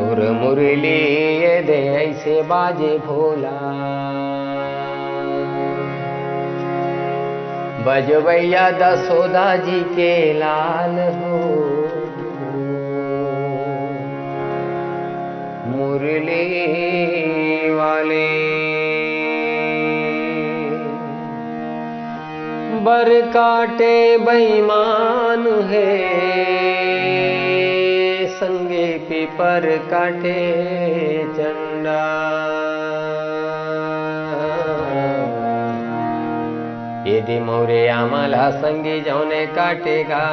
तुर मुरली ये दे ऐसे बाजे भोला, बजवैया दसोदा जी के लाल हो, मुरली वाले बर काटे बेईमान है, संगे पीपर काटे चंडा, यदि मोरे आम्हाला संगी जाने काटेगा,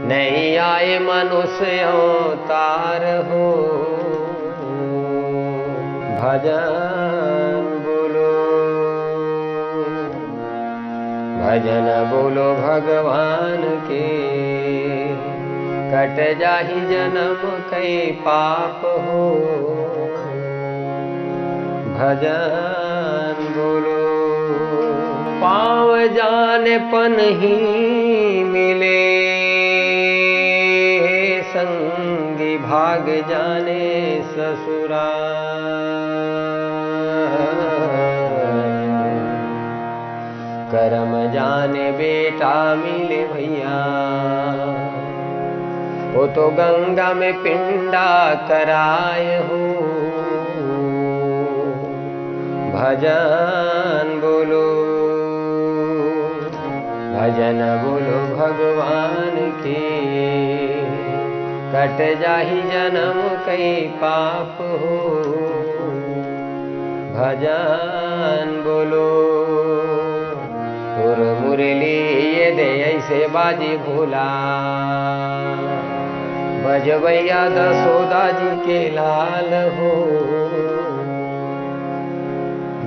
नहीं आए मनुष्य अवतार हो, भजन बोलो, भजन बोलो भगवान के, कट जाहि जन्म कई पाप हो, भजन बोलो। पाँव जाने पन ही मिले, संगी भाग जाने ससुरा, करम जाने बेटा मिले भैया, वो तो गंगा में पिंडा कराए हो, भजन बोलो, भजन बोलो भगवान के, कट जाहि जन्म कई पाप हो, भजन बोलो। तुर मुरली ये दे ऐसे बाजी भोला, बजवैया दसोदा जी के लाल हो,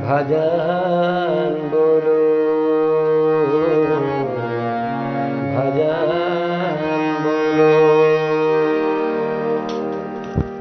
भजन